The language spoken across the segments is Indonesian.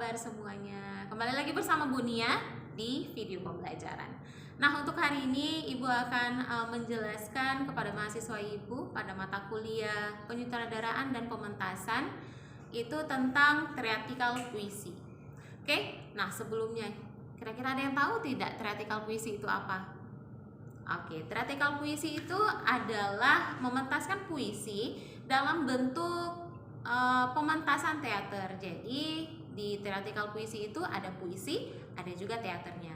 kabar semuanya? Kembali lagi bersama Bu Nia di video pembelajaran. Nah, untuk hari ini Ibu akan menjelaskan kepada mahasiswa Ibu pada mata kuliah penyutradaraan dan pementasan itu tentang theatrical puisi. Oke, nah sebelumnya kira-kira ada yang tahu tidak theatrical puisi itu apa? Oke, theatrical puisi itu adalah mementaskan puisi dalam bentuk pementasan teater. Jadi di theatrical puisi itu ada puisi, ada juga teaternya.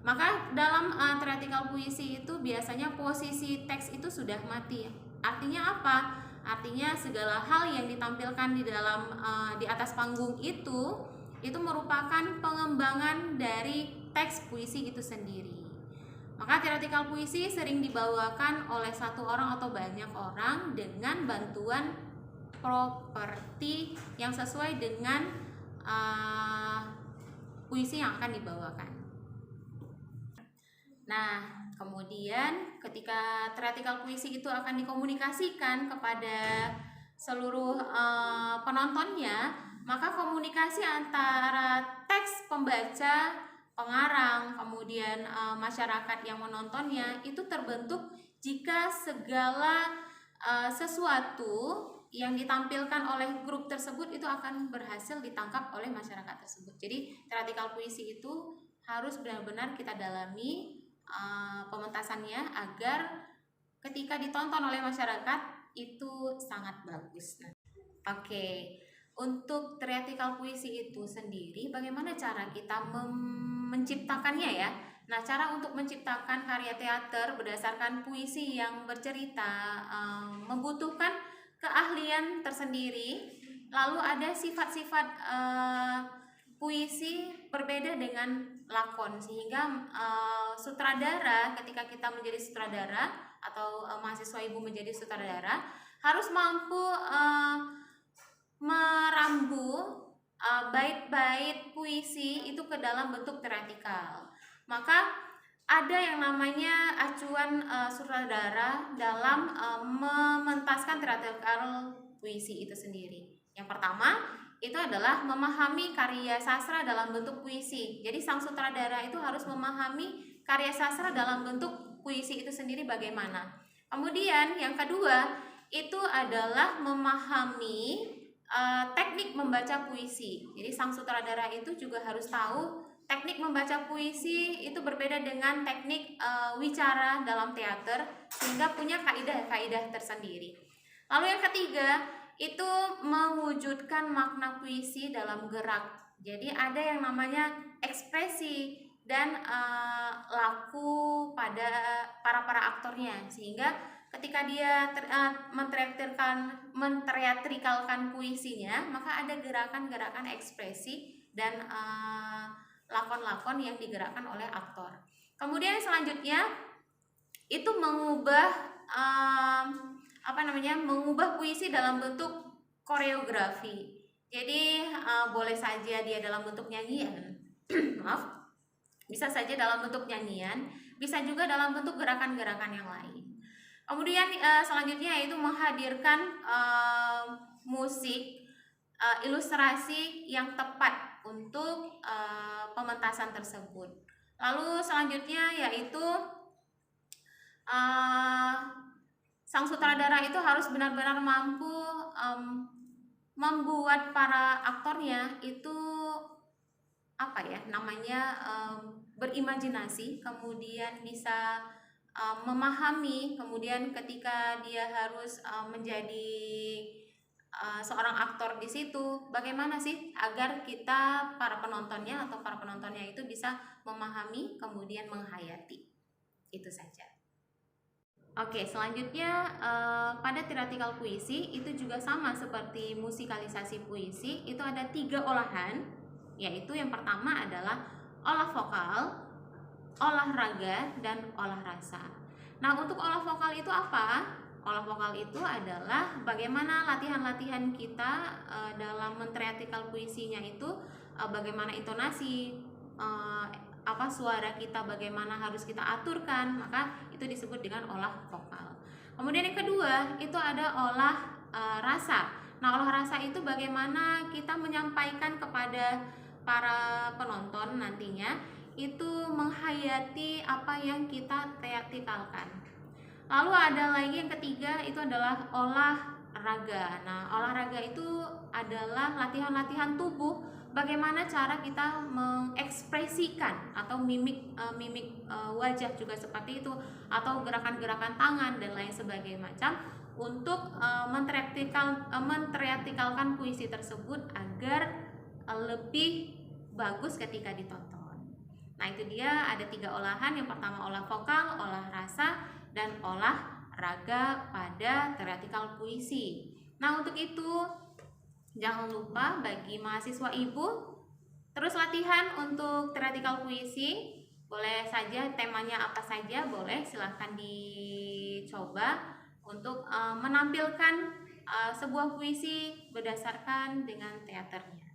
Maka dalam theatrical puisi itu biasanya posisi teks itu sudah mati. Artinya apa? Artinya segala hal yang ditampilkan di dalam di atas panggung itu merupakan pengembangan dari teks puisi itu sendiri. Maka theatrical puisi sering dibawakan oleh satu orang atau banyak orang dengan bantuan properti yang sesuai dengan puisi yang akan dibawakan. Nah, kemudian ketika theatrical puisi itu akan dikomunikasikan kepada seluruh penontonnya, maka komunikasi antara teks pembaca, pengarang, kemudian masyarakat yang menontonnya itu terbentuk jika segala sesuatu yang ditampilkan oleh grup tersebut itu akan berhasil ditangkap oleh masyarakat tersebut. Jadi theatrical puisi itu harus benar-benar kita dalami pementasannya agar ketika ditonton oleh masyarakat itu sangat bagus. Oke, untuk theatrical puisi itu sendiri bagaimana cara kita menciptakannya ya? Nah, cara untuk menciptakan karya teater berdasarkan puisi yang bercerita membutuhkan keahlian tersendiri. Lalu ada sifat-sifat puisi berbeda dengan lakon, sehingga sutradara, ketika kita menjadi sutradara atau mahasiswa Ibu menjadi sutradara, harus mampu merambu bait-bait puisi itu ke dalam bentuk teatrikal. Maka ada yang namanya acuan sutradara dalam mementaskan theatrical puisi itu sendiri. Yang pertama itu adalah memahami karya sastra dalam bentuk puisi. Jadi sang sutradara itu harus memahami karya sastra dalam bentuk puisi itu sendiri bagaimana. Kemudian yang kedua itu adalah memahami teknik membaca puisi. Jadi sang sutradara itu juga harus tahu teknik membaca puisi itu berbeda dengan teknik wicara dalam teater, sehingga punya kaidah-kaidah tersendiri. Lalu yang ketiga itu mewujudkan makna puisi dalam gerak. Jadi ada yang namanya ekspresi dan laku pada para aktornya, sehingga ketika dia menteatrikalkan puisinya, maka ada gerakan-gerakan ekspresi dan lakon-lakon yang digerakkan oleh aktor. Kemudian selanjutnya itu mengubah mengubah puisi dalam bentuk koreografi. Jadi boleh saja dia dalam bentuk nyanyian, maaf, bisa saja dalam bentuk nyanyian, bisa juga dalam bentuk gerakan-gerakan yang lain. Kemudian selanjutnya yaitu menghadirkan musik, ilustrasi yang tepat untuk pementasan tersebut. Lalu selanjutnya yaitu sang sutradara itu harus benar-benar mampu membuat para aktornya itu berimajinasi, kemudian bisa memahami, kemudian ketika dia harus menjadi seorang aktor di situ, bagaimana sih agar kita para penontonnya itu bisa memahami kemudian menghayati. Itu saja. Oke, selanjutnya pada theatrical puisi itu juga sama seperti musikalisasi puisi, itu ada 3 olahan, yaitu yang pertama adalah olah vokal, olah raga, dan olah rasa. Nah, untuk olah vokal itu apa? Olah vokal itu adalah bagaimana latihan-latihan kita dalam mentheatrical puisinya itu, bagaimana intonasi, suara kita bagaimana harus kita aturkan, maka itu disebut dengan olah vokal. Kemudian yang kedua itu ada olah rasa. Nah, olah rasa itu bagaimana kita menyampaikan kepada para penonton nantinya itu menghayati apa yang kita teatrikalkan. Lalu ada lagi yang ketiga, itu adalah olahraga. Nah, olahraga itu adalah latihan-latihan tubuh, bagaimana cara kita mengekspresikan atau mimik wajah juga seperti itu, atau gerakan-gerakan tangan dan lain sebagainya macam untuk menteatrikalkan puisi tersebut agar lebih bagus ketika ditonton. Nah, itu dia ada 3 olahan. Yang pertama olah vokal, olah rasa, dan olah raga pada teatrikal puisi. Nah, untuk itu jangan lupa bagi mahasiswa ibu terus latihan untuk teatrikal puisi. Boleh saja temanya apa saja, boleh silahkan dicoba untuk menampilkan sebuah puisi berdasarkan dengan teaternya.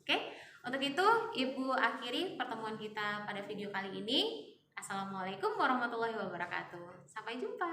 Oke, untuk itu ibu akhiri pertemuan kita pada video kali ini. Assalamualaikum warahmatullahi wabarakatuh. Sampai jumpa.